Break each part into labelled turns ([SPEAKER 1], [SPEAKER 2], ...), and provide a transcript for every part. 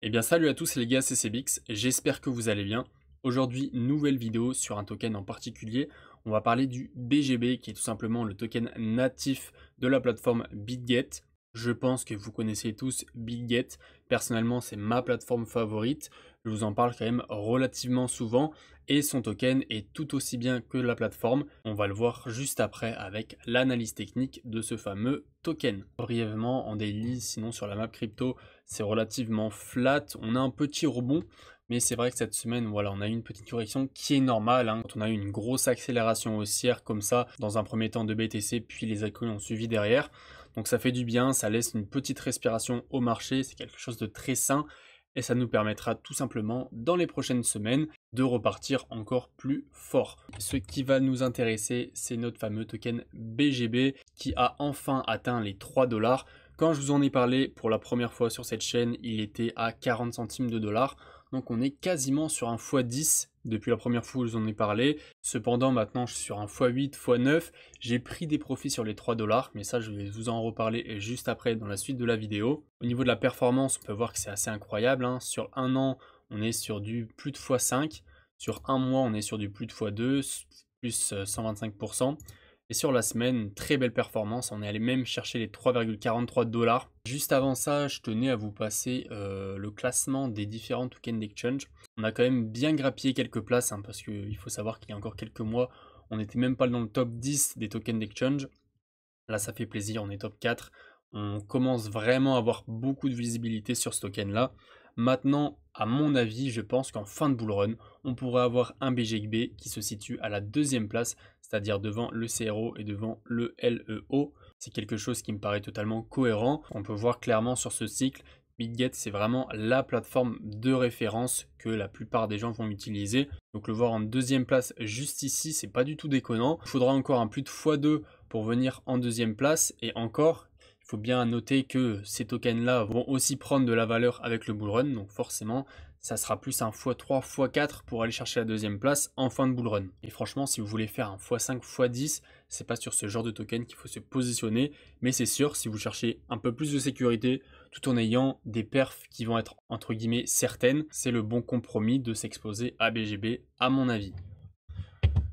[SPEAKER 1] Eh bien salut à tous les gars, c'est Cbix, j'espère que vous allez bien. Aujourd'hui, nouvelle vidéo sur un token en particulier. On va parler du BGB qui est tout simplement le token natif de la plateforme BitGet. Je pense que vous connaissez tous BitGet. Personnellement, c'est ma plateforme favorite. Je vous en parle quand même relativement souvent et son token est tout aussi bien que la plateforme. On va le voir juste après avec l'analyse technique de ce fameux token. Brièvement en daily, sinon sur la map crypto, c'est relativement flat. On a un petit rebond, mais c'est vrai que cette semaine, voilà, on a eu une petite correction qui est normale. Quand on a eu une grosse accélération haussière comme ça, dans un premier temps de BTC, puis les altcoins ont suivi derrière. Donc ça fait du bien, ça laisse une petite respiration au marché, c'est quelque chose de très sain et ça nous permettra tout simplement dans les prochaines semaines de repartir encore plus fort. Ce qui va nous intéresser, c'est notre fameux token BGB qui a enfin atteint les 3 $. Quand je vous en ai parlé pour la première fois sur cette chaîne, il était à 40 centimes de dollars. Donc on est quasiment sur un x10 depuis la première fois où je vous en ai parlé. Cependant maintenant je suis sur un x8, x9. J'ai pris des profits sur les 3 $, mais ça je vais vous en reparler juste après dans la suite de la vidéo. Au niveau de la performance, on peut voir que c'est assez incroyable. Sur un an, on est sur du plus de x5. Sur un mois, on est sur du plus de x2, plus 125%. Et sur la semaine, très belle performance, on est allé même chercher les 3,43 $. Juste avant ça, je tenais à vous passer le classement des différents tokens d'exchange. On a quand même bien grappillé quelques places, parce qu'il faut savoir qu'il y a encore quelques mois, on n'était même pas dans le top 10 des tokens d'exchange. Là, ça fait plaisir, on est top 4. On commence vraiment à avoir beaucoup de visibilité sur ce token-là. Maintenant, à mon avis, je pense qu'en fin de bull run, on pourrait avoir un BGB qui se situe à la deuxième place, c'est-à-dire devant le CRO et devant le LEO. C'est quelque chose qui me paraît totalement cohérent. On peut voir clairement sur ce cycle, BitGet, c'est vraiment la plateforme de référence que la plupart des gens vont utiliser. Donc le voir en deuxième place juste ici, c'est pas du tout déconnant. Il faudra encore un plus de x2 pour venir en deuxième place. Et encore, il faut bien noter que ces tokens-là vont aussi prendre de la valeur avec le bull run. Donc forcément, ça sera plus un x3, x4 pour aller chercher la deuxième place en fin de bull run. Et franchement, si vous voulez faire un x5, x10, c'est pas sur ce genre de token qu'il faut se positionner. Mais c'est sûr, si vous cherchez un peu plus de sécurité, tout en ayant des perfs qui vont être entre guillemets certaines, c'est le bon compromis de s'exposer à BGB à mon avis.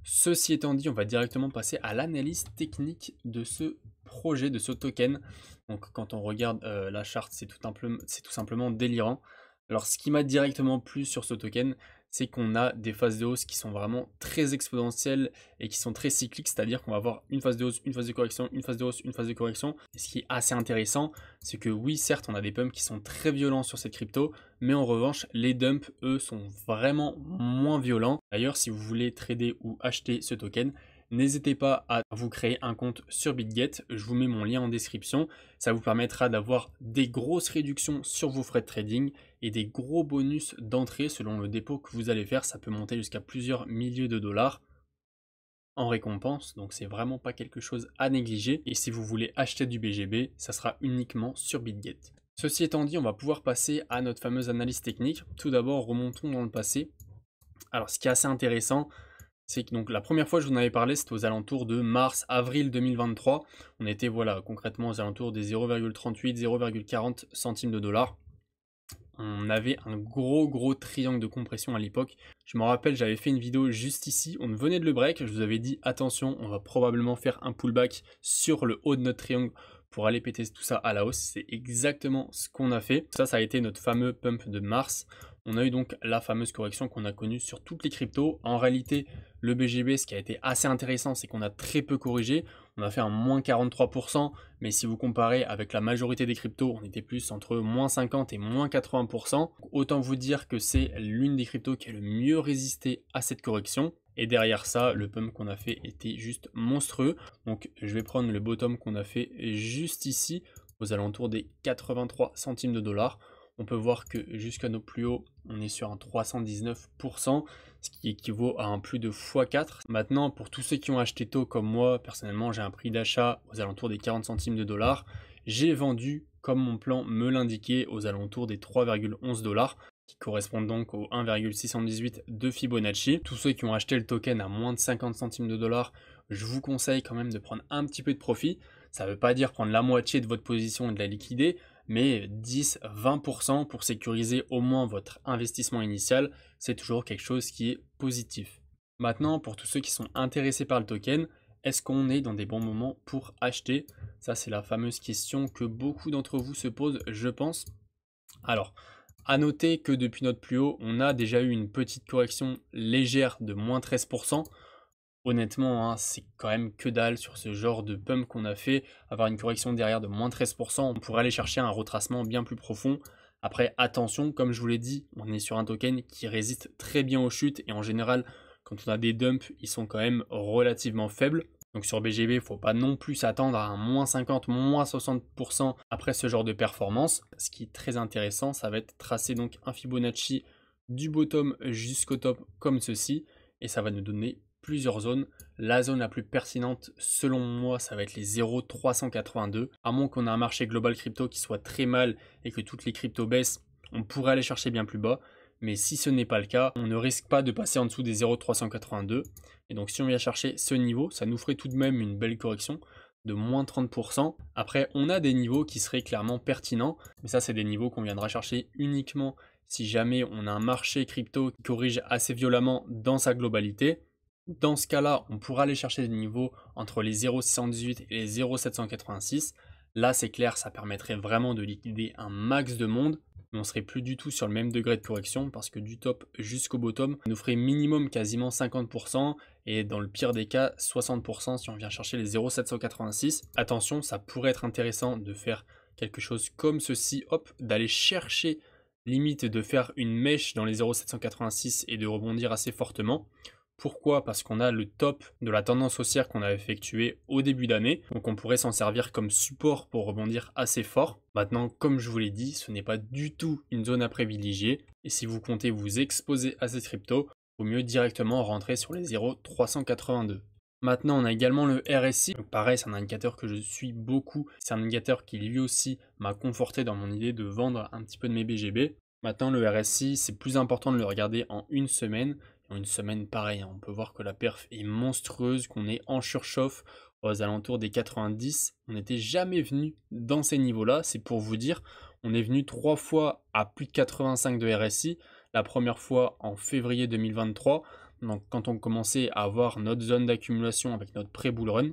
[SPEAKER 1] Ceci étant dit, on va directement passer à l'analyse technique de ce projet, de ce token. Donc quand on regarde la charte, c'est tout simplement délirant. Alors ce qui m'a directement plu sur ce token, c'est qu'on a des phases de hausse qui sont vraiment très exponentielles et qui sont très cycliques, c'est-à-dire qu'on va avoir une phase de hausse, une phase de correction, une phase de hausse, une phase de correction. Et ce qui est assez intéressant, c'est que oui, certes, on a des pumps qui sont très violents sur cette crypto, mais en revanche, les dumps, eux, sont vraiment moins violents. D'ailleurs, si vous voulez trader ou acheter ce token, n'hésitez pas à vous créer un compte sur BitGet, je vous mets mon lien en description. Ça vous permettra d'avoir des grosses réductions sur vos frais de trading et des gros bonus d'entrée selon le dépôt que vous allez faire. Ça peut monter jusqu'à plusieurs milliers de dollars en récompense, donc c'est vraiment pas quelque chose à négliger. Et si vous voulez acheter du BGB, ça sera uniquement sur BitGet. Ceci étant dit, on va pouvoir passer à notre fameuse analyse technique. Tout d'abord, remontons dans le passé. Alors ce qui est assez intéressant, c'est que donc la première fois que je vous en avais parlé, c'était aux alentours de mars-avril 2023. On était voilà concrètement aux alentours des 0,38, 0,40 centimes de dollars. On avait un gros triangle de compression à l'époque. Je me rappelle, j'avais fait une vidéo juste ici, on venait de le break, je vous avais dit attention, on va probablement faire un pullback sur le haut de notre triangle pour aller péter tout ça à la hausse. C'est exactement ce qu'on a fait. Ça a été notre fameux pump de mars. On a eu donc la fameuse correction qu'on a connue sur toutes les cryptos. En réalité, le BGB, ce qui a été assez intéressant, c'est qu'on a très peu corrigé. On a fait un moins 43%, mais si vous comparez avec la majorité des cryptos, on était plus entre moins 50 et moins 80%. Autant vous dire que c'est l'une des cryptos qui a le mieux résisté à cette correction. Et derrière ça, le pump qu'on a fait était juste monstrueux. Donc je vais prendre le bottom qu'on a fait juste ici, aux alentours des 83 centimes de dollars. On peut voir que jusqu'à nos plus hauts, on est sur un 319%, ce qui équivaut à un plus de x4. Maintenant, pour tous ceux qui ont acheté tôt comme moi, personnellement, j'ai un prix d'achat aux alentours des 40 centimes de dollars. J'ai vendu, comme mon plan me l'indiquait, aux alentours des 3,11 $, qui correspondent donc au 1,618 de Fibonacci. Tous ceux qui ont acheté le token à moins de 50 centimes de dollars, je vous conseille quand même de prendre un petit peu de profit. Ça ne veut pas dire prendre la moitié de votre position et de la liquider, mais 10-20% pour sécuriser au moins votre investissement initial, c'est toujours quelque chose qui est positif. Maintenant, pour tous ceux qui sont intéressés par le token, est-ce qu'on est dans des bons moments pour acheter? Ça, c'est la fameuse question que beaucoup d'entre vous se posent, je pense. Alors, à noter que depuis notre plus haut, on a déjà eu une petite correction légère de moins 13%. Honnêtement, hein, c'est quand même que dalle sur ce genre de pump qu'on a fait. Avoir une correction derrière de moins 13%, on pourrait aller chercher un retracement bien plus profond. Après, attention, comme je vous l'ai dit, on est sur un token qui résiste très bien aux chutes et en général, quand on a des dumps, ils sont quand même relativement faibles. Donc sur BGB, il ne faut pas non plus s'attendre à un moins 50, moins 60% après ce genre de performance. Ce qui est très intéressant, ça va être tracer donc un Fibonacci du bottom jusqu'au top comme ceci. Et ça va nous donner plusieurs zones. La zone la plus pertinente selon moi, ça va être les 0,382. À moins qu'on ait un marché global crypto qui soit très mal et que toutes les cryptos baissent, on pourrait aller chercher bien plus bas. Mais si ce n'est pas le cas, on ne risque pas de passer en dessous des 0,382. Et donc si on vient chercher ce niveau, ça nous ferait tout de même une belle correction de moins 30%. Après, on a des niveaux qui seraient clairement pertinents. Mais ça, c'est des niveaux qu'on viendra chercher uniquement si jamais on a un marché crypto qui corrige assez violemment dans sa globalité. Dans ce cas-là, on pourra aller chercher des niveaux entre les 0,618 et les 0,786. Là, c'est clair, ça permettrait vraiment de liquider un max de monde. Mais on serait plus du tout sur le même degré de correction parce que du top jusqu'au bottom, ça nous ferait minimum quasiment 50% et dans le pire des cas, 60% si on vient chercher les 0,786. Attention, ça pourrait être intéressant de faire quelque chose comme ceci, hop, d'aller chercher limite de faire une mèche dans les 0,786 et de rebondir assez fortement. Pourquoi? Parce qu'on a le top de la tendance haussière qu'on a effectué au début d'année. Donc on pourrait s'en servir comme support pour rebondir assez fort. Maintenant, comme je vous l'ai dit, ce n'est pas du tout une zone à privilégier. Et si vous comptez vous exposer à ces cryptos, il vaut mieux directement rentrer sur les 0,382. Maintenant, on a également le RSI. Donc pareil, c'est un indicateur que je suis beaucoup. C'est un indicateur qui lui aussi m'a conforté dans mon idée de vendre un petit peu de mes BGB. Maintenant, le RSI, c'est plus important de le regarder en une semaine. En une semaine, pareil, on peut voir que la perf est monstrueuse, qu'on est en surchauffe aux alentours des 90. On n'était jamais venu dans ces niveaux-là, c'est pour vous dire. On est venu 3 fois à plus de 85 de RSI. La première fois en février 2023, donc quand on commençait à avoir notre zone d'accumulation avec notre pré-bull run,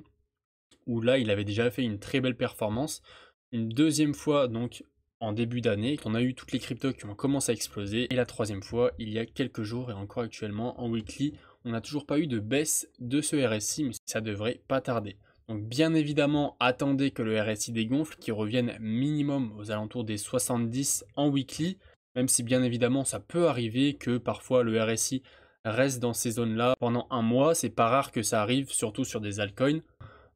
[SPEAKER 1] où là, il avait déjà fait une très belle performance. Une deuxième fois, donc en début d'année, on a eu toutes les cryptos qui ont commencé à exploser. Et la troisième fois, il y a quelques jours et encore actuellement en weekly, on n'a toujours pas eu de baisse de ce RSI, mais ça devrait pas tarder. Donc bien évidemment, attendez que le RSI dégonfle, qu'il revienne minimum aux alentours des 70 en weekly, même si bien évidemment ça peut arriver que parfois le RSI reste dans ces zones-là pendant un mois. C'est pas rare que ça arrive, surtout sur des altcoins.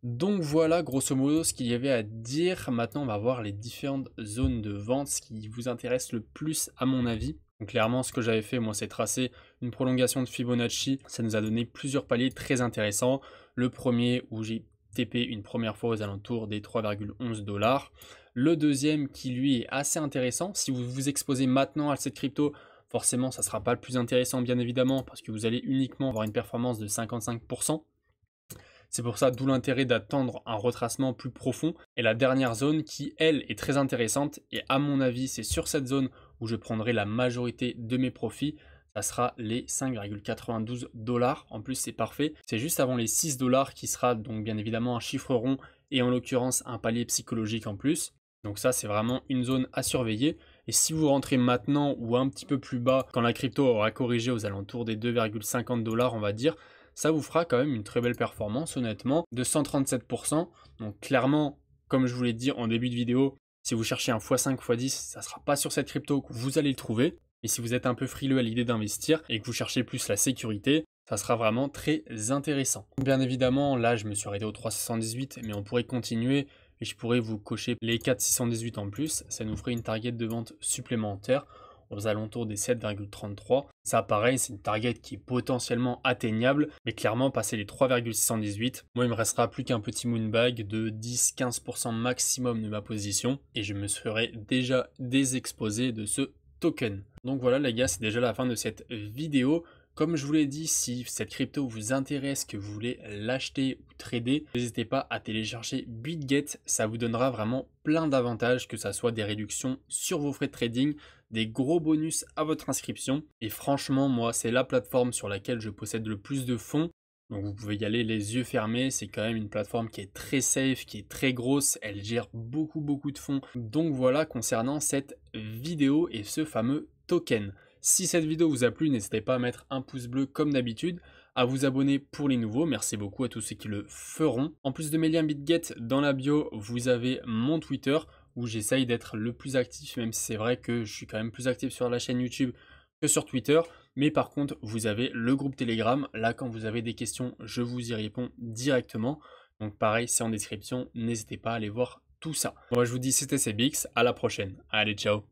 [SPEAKER 1] Donc voilà grosso modo ce qu'il y avait à dire. Maintenant on va voir les différentes zones de vente, ce qui vous intéresse le plus à mon avis. Donc clairement ce que j'avais fait moi c'est tracer une prolongation de Fibonacci, ça nous a donné plusieurs paliers très intéressants. Le premier où j'ai TP une première fois aux alentours des 3,11 $. Le deuxième qui lui est assez intéressant, si vous vous exposez maintenant à cette crypto, forcément ça ne sera pas le plus intéressant bien évidemment parce que vous allez uniquement avoir une performance de 55%. C'est pour ça d'où l'intérêt d'attendre un retracement plus profond. Et la dernière zone qui, elle, est très intéressante, et à mon avis, c'est sur cette zone où je prendrai la majorité de mes profits, ça sera les 5,92 $. En plus, c'est parfait. C'est juste avant les 6 $ qui sera donc bien évidemment un chiffre rond et en l'occurrence un palier psychologique en plus. Donc ça, c'est vraiment une zone à surveiller. Et si vous rentrez maintenant ou un petit peu plus bas, quand la crypto aura corrigé aux alentours des 2,50 $, on va dire, ça vous fera quand même une très belle performance honnêtement de 137%. Donc clairement, comme je vous l'ai dit en début de vidéo, si vous cherchez un x5, x10, ça ne sera pas sur cette crypto que vous allez le trouver. Et si vous êtes un peu frileux à l'idée d'investir et que vous cherchez plus la sécurité, ça sera vraiment très intéressant. Bien évidemment, là je me suis arrêté au 378, mais on pourrait continuer et je pourrais vous cocher les 4,618 en plus. Ça nous ferait une target de vente supplémentaire aux alentours des 7,33. Ça pareil, c'est une target qui est potentiellement atteignable, mais clairement passer les 3,618, moi il me restera plus qu'un petit moonbag de 10-15% maximum de ma position et je me serai déjà désexposé de ce token. Donc voilà les gars, c'est déjà la fin de cette vidéo. Comme je vous l'ai dit, si cette crypto vous intéresse, que vous voulez l'acheter ou trader, n'hésitez pas à télécharger BitGet. Ça vous donnera vraiment plein d'avantages, que ça soit des réductions sur vos frais de trading, des gros bonus à votre inscription. Et franchement, moi, c'est la plateforme sur laquelle je possède le plus de fonds. Donc vous pouvez y aller les yeux fermés, c'est quand même une plateforme qui est très safe, qui est très grosse, elle gère beaucoup de fonds. Donc voilà concernant cette vidéo et ce fameux token. Si cette vidéo vous a plu, n'hésitez pas à mettre un pouce bleu comme d'habitude, à vous abonner pour les nouveaux, merci beaucoup à tous ceux qui le feront. En plus de mes liens BitGet, dans la bio, vous avez mon Twitter où j'essaye d'être le plus actif, même si c'est vrai que je suis quand même plus actif sur la chaîne YouTube que sur Twitter. Mais par contre, vous avez le groupe Telegram. Là, quand vous avez des questions, je vous y réponds directement. Donc pareil, c'est en description. N'hésitez pas à aller voir tout ça. Moi, je vous dis c'était CBX. À la prochaine. Allez, ciao.